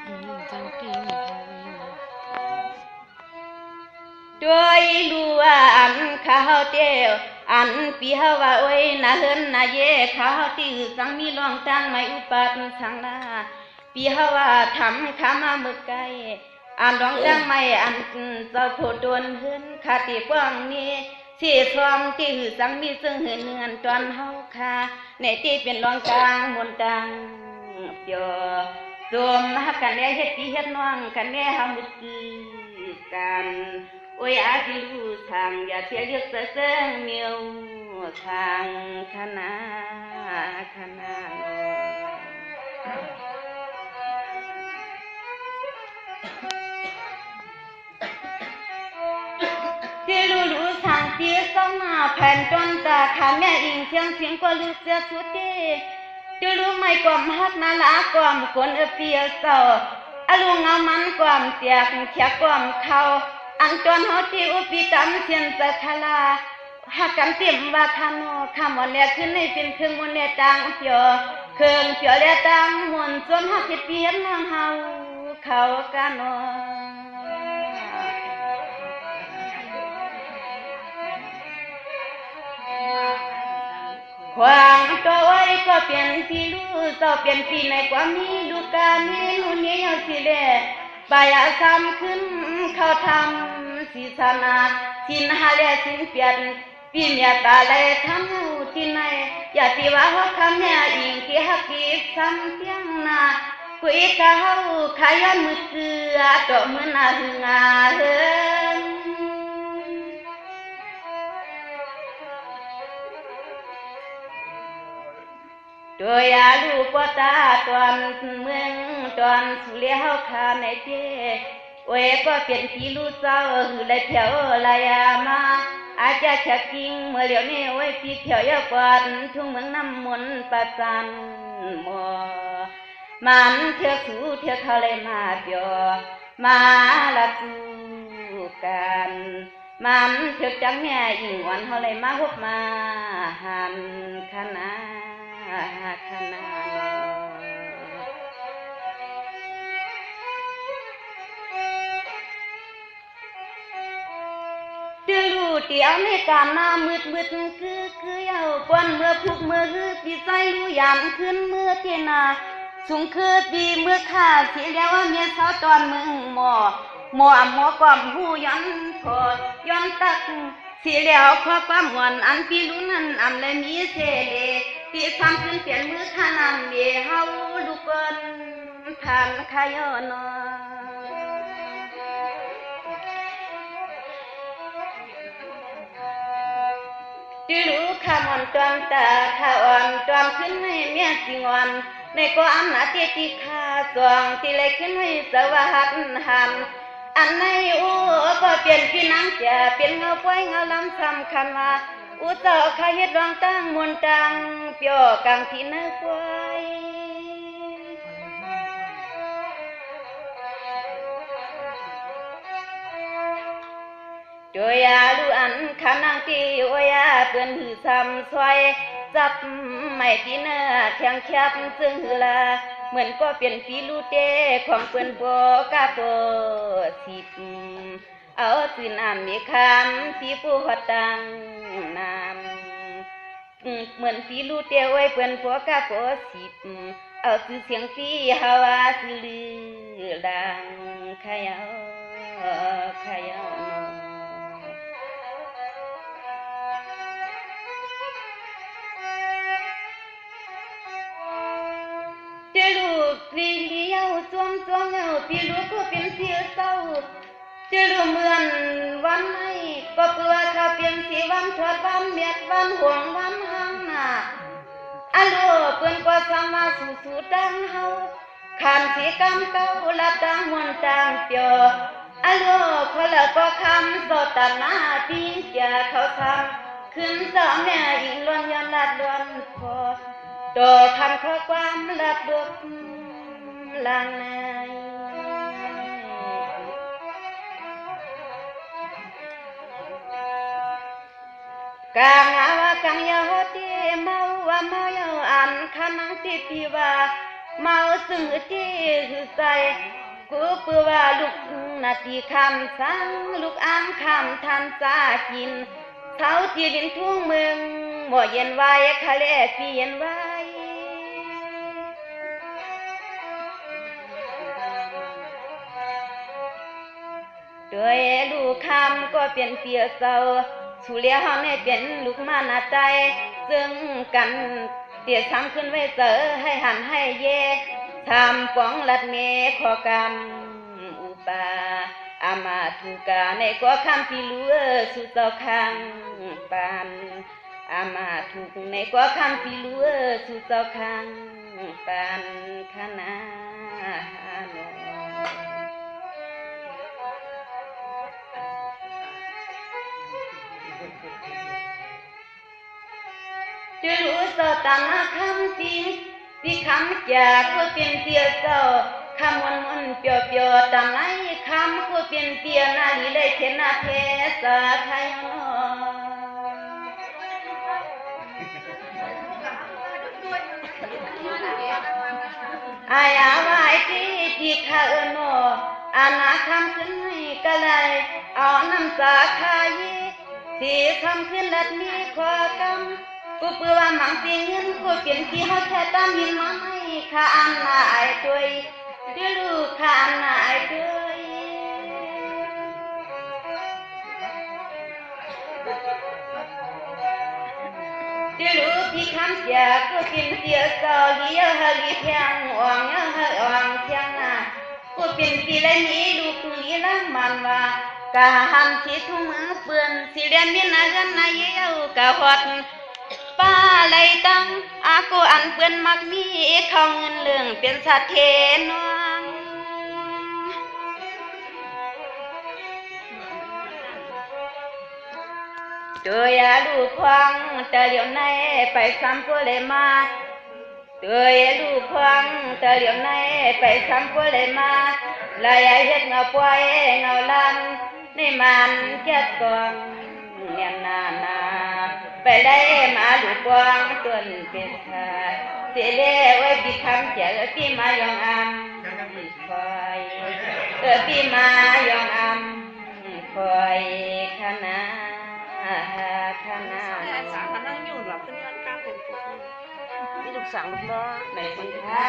จังกินด้วยรู้ว่าอันข้าวเตียวอันปีฮาวาโอ้ยนาเฮินนาเย่ข้าวติวสังมีลองตังไม่อุปัตสังนาปีฮาวาทำขามามึกไกอันลองตังไม่อันเจ้าโพดวนเฮินคาติป้องนี้เสียทองที่หือสังมีซึ่งเหินเงินตอนเฮาคาในที่เป็นลองกลางมนตังเปียวรวมฮักกันแน่เฮ็ดพี่เฮ็ดน้องกันแน่เฮามึกคือกันโอ้ยอาจิรู้ทางอย่าเสียเลือกเสื่อเมียวทางคณะที่รู้ทางที่ต้องมาแผ่นจนตาขาแม่อิงเสียงก็รู้เสียสุดเดที่รู้ไม่ความฮักนาลาความคนเปียเศร้าอารมณ์เงามันความเตียกเขียความเขาอันจนเฮาที่อุปิตำเสียนตะคลาหักกันเต็มว่าคำโนคำวันแรกขึ้นในเป็นเครื่องมนแลตังเปียวเครื่องเปียวแลตังมนจนหักเฮ็ดเปียนเมืองเฮาเขากันโนความตัวไว้ก็เปลี่ยนปีรู้เจ้าเปลี่ยนปีในความมีลูกกามีหุ่นนี้เอาสิเล่บายาซ้ำขึ้นเขาทำสีสนาสินหาเลสินเปลี่ยนปีเมียตาเลยทำหูที่ไหนอย่าที่ว่าเขาคำเนี่ยอิงที่ฮักกีซ้ำเพียงนาคุยกับเขาขยันมือเสือตัวมือนาหึงาเฮินตัวอยาลูกว่าตาตอนเมืองตอนสุเลี้ยวขาในเจ้โอ้ยก็เป็นพี่ลูกเจ้าหือเลยเที่ยวลายมาอาจจะชักกิ้งเมื่อเดี๋ยวนี้โอ้ยพี่เที่ยวยากว่าทุ่งเมืองน้ำมนต์ประจันหมอมันเที่ยวสู่เที่ยวเขาเลยมาเปียวมาละสู่กันมันเที่ยวจังแม่อิงวันเขาเลยมาฮุบมาหันคณะจะรู้เตียวในการหน้ามืดคือเอาปนเมื่อพุกเมื่อฮือปีใจรู้ยามขึ้นเมื่อเทนาสูงคือปีเมื่อข้าเสียแล้วว่าเมียสาวตอนมึงหมอความหูย้อนพอย้อนตักเสียแล้วขอความหวนอันปีรู้นั้นอำเลยมีเสเลปีซ้ำขึ้นเปลี่ยนมือขานำเดีเฮาลูกเปิ้นทานขายอนอที่รู้ข้ามอนตอนตาข้าอ่อนตอนขึ้นให้เมียสิงอ่อนในก็อำนาจที่ข้าสวงที่เลยขึ้นให้สวัสดิ์หันอันในก็เปลี่ยนพี่นางจะเป็นเงาป่วยเงาลำสำคัญว่าเจ้าข้าเฮ็ดรองตั้งมนตังเปียวกังที่เนื้อป่วยโดยอาลูอันขานางที่โอยาเปื้อนหือซ้ำซอยจับไม่ที่เนื้อแข็งแคบซึ่งหือละเหมือนก็เป็นปีลูเต้ของเปื้อนบ่กาโปสิบเอาตื่นน้ำมีคำที่ผู้หัดตังน้ำเหมือนปีลูเต้ไว้เปื้อนบ่กาโปสิบเอาสื่อเสียงปีฮาวาสื่อลือดังขยาวจะลูกลีเลี้ยวจวงเอาพี่ลูกก็เป็นเสียเศร้าจะลูกเหมือนวันให้ก็เปลือกเขาเป็นสีวันทอดวันเมียดวันห่วงวันห้างหน้าอันโลเปิ้นก็สามารถสู่ดังเฮาขามสีกำเก่าละตังมวนตังเปียวอันโลคนละก็คำต่อตาหน้าปีจะเขาทำขึ้นต่อแม่ยิงล้วนยันลัดล้วนพอต่อคำข้อความลับดุกลางในกางอาว่ากังยาโหติเมาว่าเมาเยาอันขันนังติปีว่า เมาซึ่งที่คือใจกูเปื่อว่าลูกนาทีคำสั่งลูกอ้างคำทันจากินเท้าที่ดินทุ่งเมืองหมอเย็นไว้คาเลปีเย็นไว้ด้วยลูกคำก็เปลี่ยนเปียเศร้าสู่เลี้ยเฮาเนี่ยเปลี่ยนลูกมาหน้าใจซึ่งกันเตียซ้ำขึ้นไว้เจอให้หันให้เย่ทำป้องลัดเมขอกรรมอุปาอามาทุกาในก็คำที่รู้สุดเจ้าคังปานอามาทุกในก็คำที่รู้สุดเจ้าคังปานขนาโนจะรู้เจ้าตามหน้าคำปีที่คำจากก็เป็นเตียเจ้าคำวนวนเปียวเปียวตามไหนคำก็เป็นเตียนาลีเลยเทนาเทสาไทยนออายาวายที่ข้าโนอาณาคำขึ้นให้กะเลยเอาน้ำสาคายที่ทำขึ้นลัดมีความกำกูเปื่อว่ามังสิเงินกูเปลี่ยนที่เขาแค่ตามหินมาให้ข้าอันนาไอตัวด้วยลูกข้าอันนาไอตัวด้วยลูกพี่คำเสียกูเปลี่ยนเสียเศร้าเลี้ยฮะลีเทียงอ่างเยอะฮะอ่างเทียงน่ะกูเปลี่ยนที่ไรนี้ลูกนี้ละมันว่ากะหันที่ทุ่งมือเปื่อนสิเรียนมีนาเงินนาเยี่ยวกะหดป้าไรตังอากูอันเปื้อนมักมีเขาเงินเรื่องเป็นสัตว์เทนวงตัวยาลูกควงแต่เหลียวในไปซ้ำกูเลยมาตัวยาลูกควงแต่เหลียวในไปซ้ำกูเลยมาลายเฮ็ดเงาป่วยเงาลันในมันเจ็ดกองเงียนนาไปได้มาลูกควงต้นเป็นขาเสียเล่ไว้ปีคำเจ้าปีมายองอำคอยปีมายองอำคอยขนาขนาสามพันนั่งอยู่หลับเป็นวันกลางเป็นปุ๊บนี่ลูกสาวลูกน้อง ไม่คุณค่า